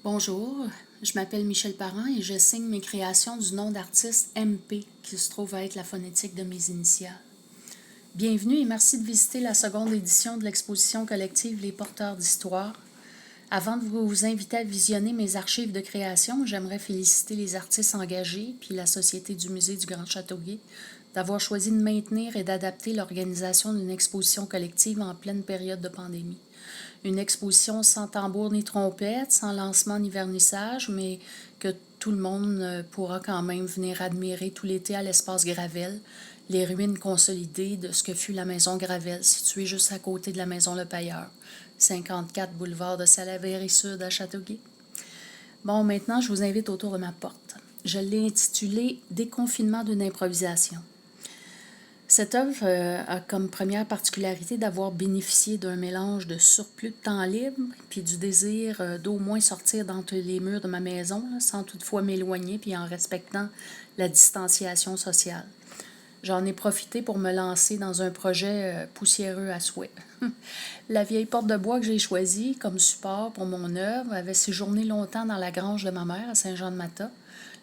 Bonjour, je m'appelle Michel Parent et je signe mes créations du nom d'artiste MP, qui se trouve à être la phonétique de mes initiales. Bienvenue et merci de visiter la seconde édition de l'exposition collective Les Porteurs d'Histoire. Avant de vous inviter à visionner mes archives de création, j'aimerais féliciter les artistes engagés puis la Société du Musée du Grand Châteauguay d'avoir choisi de maintenir et d'adapter l'organisation d'une exposition collective en pleine période de pandémie. Une exposition sans tambour ni trompette, sans lancement ni vernissage, mais que tout le monde pourra quand même venir admirer tout l'été à l'espace Gravel, les ruines consolidées de ce que fut la maison Gravel, située juste à côté de la maison Le Pailleur, 54 boulevard de Salaberry-Sud à Châteauguay. Bon, maintenant, je vous invite autour de ma porte. Je l'ai intitulée « Déconfinement d'une improvisation ». Cette œuvre a comme première particularité d'avoir bénéficié d'un mélange de surplus de temps libre puis du désir d'au moins sortir d'entre les murs de ma maison, sans toutefois m'éloigner puis en respectant la distanciation sociale. J'en ai profité pour me lancer dans un projet poussiéreux à souhait. La vieille porte de bois que j'ai choisie comme support pour mon œuvre avait séjourné longtemps dans la grange de ma mère à Saint-Jean-de-Matha.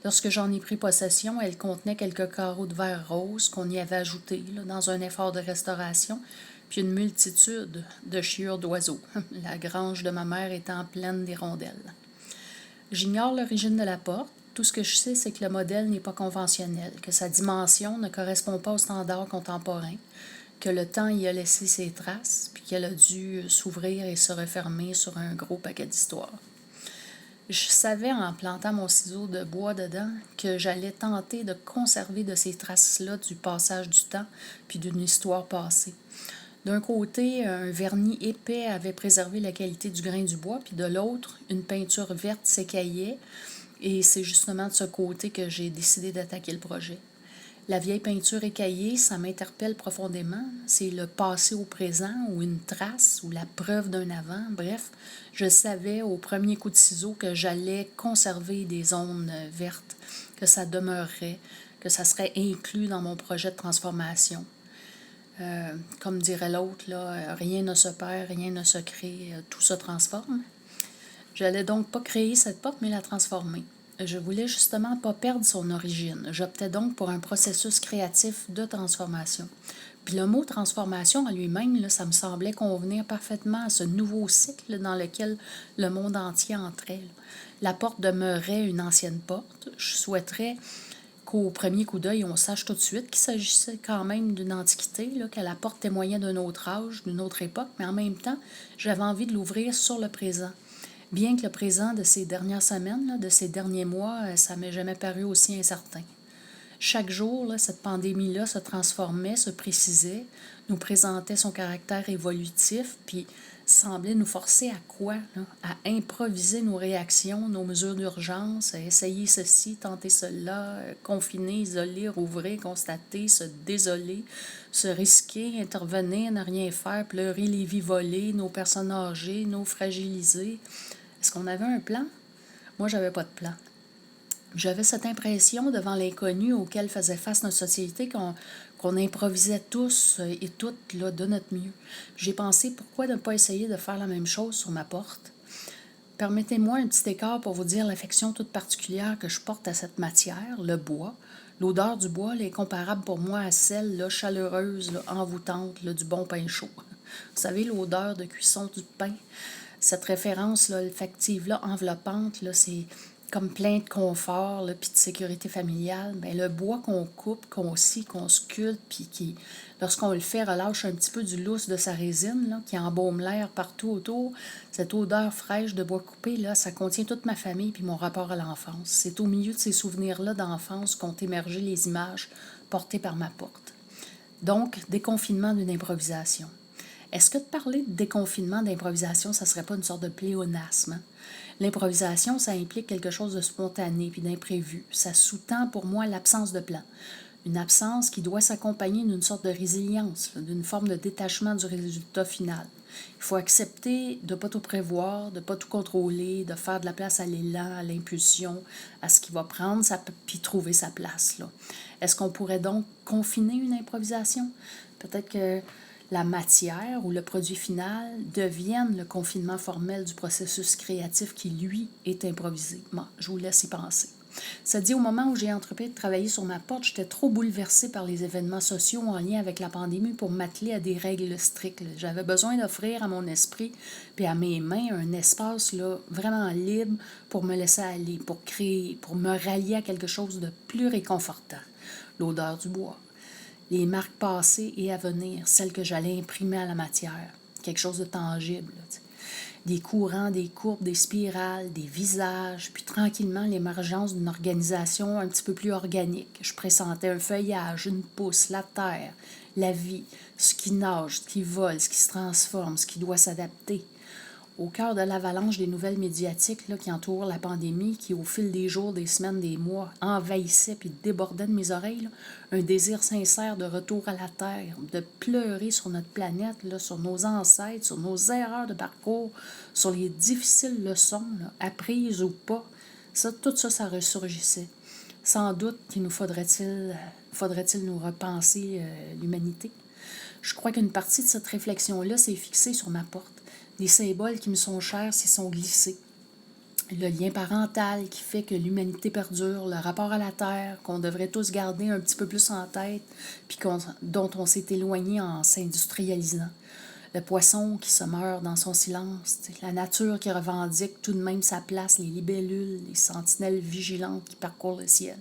Lorsque j'en ai pris possession, elle contenait quelques carreaux de verre rose qu'on y avait ajoutés dans un effort de restauration, puis une multitude de chiures d'oiseaux, la grange de ma mère étant pleine d'hirondelles. J'ignore l'origine de la porte. Tout ce que je sais, c'est que le modèle n'est pas conventionnel, que sa dimension ne correspond pas aux standards contemporains, que le temps y a laissé ses traces, puis qu'elle a dû s'ouvrir et se refermer sur un gros paquet d'histoires. Je savais, en plantant mon ciseau de bois dedans, que j'allais tenter de conserver de ces traces-là du passage du temps puis d'une histoire passée. D'un côté, un vernis épais avait préservé la qualité du grain du bois, puis de l'autre, une peinture verte s'écaillait, et c'est justement de ce côté que j'ai décidé d'attaquer le projet. La vieille peinture écaillée, ça m'interpelle profondément. C'est le passé au présent, ou une trace, ou la preuve d'un avant. Bref, je savais au premier coup de ciseau que j'allais conserver des zones vertes, que ça demeurerait, que ça serait inclus dans mon projet de transformation. Comme dirait l'autre, là, rien ne se perd, rien ne se crée, tout se transforme. J'allais donc pas créer cette porte, mais la transformer. Je voulais justement pas perdre son origine. J'optais donc pour un processus créatif de transformation. Puis le mot transformation en lui-même, là, ça me semblait convenir parfaitement à ce nouveau cycle dans lequel le monde entier entrait. La porte demeurait une ancienne porte. Je souhaiterais qu'au premier coup d'œil, on sache tout de suite qu'il s'agissait quand même d'une antiquité, là, que la porte témoignait d'un autre âge, d'une autre époque, mais en même temps, j'avais envie de l'ouvrir sur le présent. Bien que le présent de ces dernières semaines, là, de ces derniers mois, ça m'ait jamais paru aussi incertain. Chaque jour, là, cette pandémie-là se transformait, se précisait, nous présentait son caractère évolutif, puis semblait nous forcer à quoi? Là? À improviser nos réactions, nos mesures d'urgence, à essayer ceci, tenter cela, confiner, isoler, rouvrir, constater, se désoler, se risquer, intervenir, ne rien faire, pleurer les vies volées, nos personnes âgées, nos fragilisés. Est-ce qu'on avait un plan? Moi, j'avais pas de plan. J'avais cette impression devant l'inconnu auquel faisait face notre société qu'on improvisait tous et toutes là, de notre mieux. J'ai pensé, pourquoi ne pas essayer de faire la même chose sur ma porte? Permettez-moi un petit écart pour vous dire l'affection toute particulière que je porte à cette matière, le bois. L'odeur du bois là, est comparable pour moi à celle là, chaleureuse, là, envoûtante là, du bon pain chaud. Vous savez, l'odeur de cuisson du pain, cette référence là, olfactive-là, enveloppante, là, c'est comme plein de confort, là, puis de sécurité familiale. Bien, le bois qu'on coupe, qu'on scie, qu'on sculpte, puis qui, lorsqu'on le fait, relâche un petit peu du lousse de sa résine, là, qui embaume l'air partout autour. Cette odeur fraîche de bois coupé, là, ça contient toute ma famille puis mon rapport à l'enfance. C'est au milieu de ces souvenirs-là d'enfance qu'ont émergé les images portées par ma porte. Donc, déconfinement d'une improvisation. Est-ce que de parler de déconfinement, d'improvisation, ça serait pas une sorte de pléonasme? Hein? L'improvisation, ça implique quelque chose de spontané puis d'imprévu. Ça sous-tend pour moi l'absence de plan. Une absence qui doit s'accompagner d'une sorte de résilience, d'une forme de détachement du résultat final. Il faut accepter de ne pas tout prévoir, de ne pas tout contrôler, de faire de la place à l'élan, à l'impulsion, à ce qui va prendre, puis trouver sa place. Là. Est-ce qu'on pourrait donc confiner une improvisation? Peut-être que la matière ou le produit final devienne le confinement formel du processus créatif qui, lui, est improvisé. Bon, je vous laisse y penser. Ça dit, au moment où j'ai entrepris de travailler sur ma porte, j'étais trop bouleversée par les événements sociaux en lien avec la pandémie pour m'atteler à des règles strictes. J'avais besoin d'offrir à mon esprit et à mes mains un espace là, vraiment libre pour me laisser aller, pour créer, pour me rallier à quelque chose de plus réconfortant. L'odeur du bois, les marques passées et à venir, celles que j'allais imprimer à la matière, quelque chose de tangible. Des courants, des courbes, des spirales, des visages, puis tranquillement l'émergence d'une organisation un petit peu plus organique. Je pressentais un feuillage, une pousse, la terre, la vie, ce qui nage, ce qui vole, ce qui se transforme, ce qui doit s'adapter. Au cœur de l'avalanche des nouvelles médiatiques là, qui entourent la pandémie, qui au fil des jours, des semaines, des mois, envahissait puis débordait de mes oreilles, là, un désir sincère de retour à la Terre, de pleurer sur notre planète, là, sur nos ancêtres, sur nos erreurs de parcours, sur les difficiles leçons, là, apprises ou pas. Tout ça, ça ressurgissait. Sans doute qu'il nous faudrait-il nous repenser l'humanité. Je crois qu'une partie de cette réflexion-là s'est fixée sur ma porte. Des symboles qui me sont chers s'y sont glissés. Le lien parental qui fait que l'humanité perdure, le rapport à la terre, qu'on devrait tous garder un petit peu plus en tête, puis dont on s'est éloigné en s'industrialisant. Le poisson qui se meurt dans son silence, la nature qui revendique tout de même sa place, les libellules, les sentinelles vigilantes qui parcourent le ciel.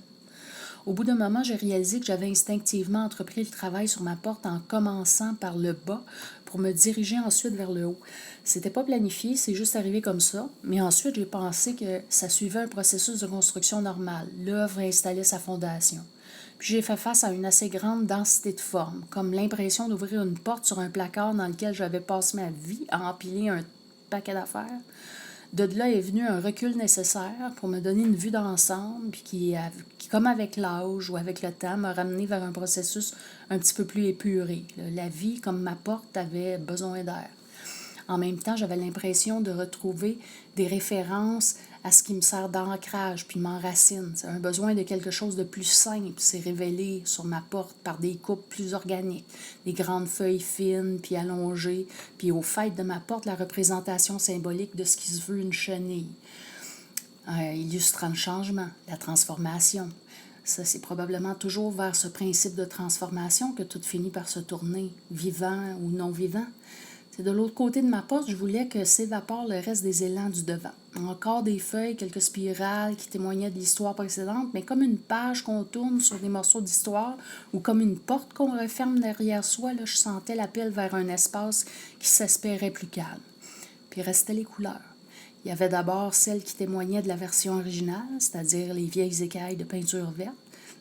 Au bout d'un moment, j'ai réalisé que j'avais instinctivement entrepris le travail sur ma porte en commençant par le bas pour me diriger ensuite vers le haut. C'était pas planifié, c'est juste arrivé comme ça, mais ensuite j'ai pensé que ça suivait un processus de construction normal. L'œuvre installait sa fondation. Puis j'ai fait face à une assez grande densité de formes, comme l'impression d'ouvrir une porte sur un placard dans lequel j'avais passé ma vie à empiler un paquet d'affaires. De là est venu un recul nécessaire pour me donner une vue d'ensemble, puis qui, comme avec l'âge ou avec le temps, m'a ramené vers un processus un petit peu plus épuré. La vie, comme ma porte, avait besoin d'air. En même temps, j'avais l'impression de retrouver des références à ce qui me sert d'ancrage, puis m'enracine. C'est un besoin de quelque chose de plus simple s'est révélé sur ma porte par des coupes plus organiques, des grandes feuilles fines, puis allongées, puis au fait de ma porte, la représentation symbolique de ce qui se veut une chenille, illustrant le changement, la transformation. Ça, c'est probablement toujours vers ce principe de transformation que tout finit par se tourner, vivant ou non vivant. C'est de l'autre côté de ma porte, je voulais que s'évapore le reste des élans du devant. Encore des feuilles, quelques spirales qui témoignaient de l'histoire précédente, mais comme une page qu'on tourne sur des morceaux d'histoire ou comme une porte qu'on referme derrière soi, là, je sentais l'appel vers un espace qui s'espérait plus calme. Puis restaient les couleurs. Il y avait d'abord celles qui témoignaient de la version originale, c'est-à-dire les vieilles écailles de peinture verte,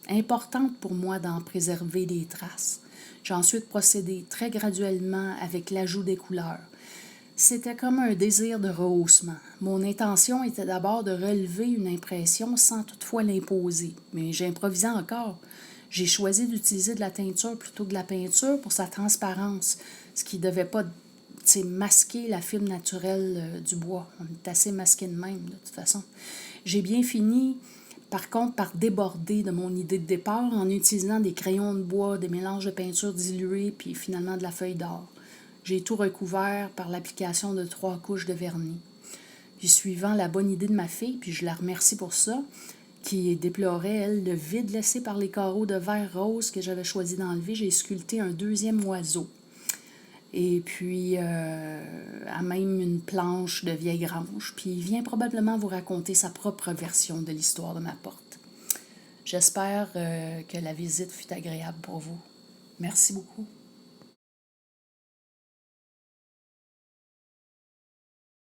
importantes pour moi d'en préserver des traces. J'ai ensuite procédé très graduellement avec l'ajout des couleurs. C'était comme un désir de rehaussement. Mon intention était d'abord de relever une impression sans toutefois l'imposer, mais j'improvisais encore. J'ai choisi d'utiliser de la teinture plutôt que de la peinture pour sa transparence, ce qui ne devait pas masquer la fibre naturelle du bois. On est assez masqué de même, de toute façon. J'ai bien fini par contre, par déborder de mon idée de départ en utilisant des crayons de bois, des mélanges de peinture diluée, puis finalement de la feuille d'or. J'ai tout recouvert par l'application de 3 couches de vernis. Puis suivant la bonne idée de ma fille, puis je la remercie pour ça, qui déplorait, elle, le vide laissé par les carreaux de verre rose que j'avais choisi d'enlever, j'ai sculpté un deuxième oiseau. Et puis, à même une planche de vieille grange. Puis il vient probablement vous raconter sa propre version de l'histoire de ma porte. J'espère que la visite fut agréable pour vous. Merci beaucoup.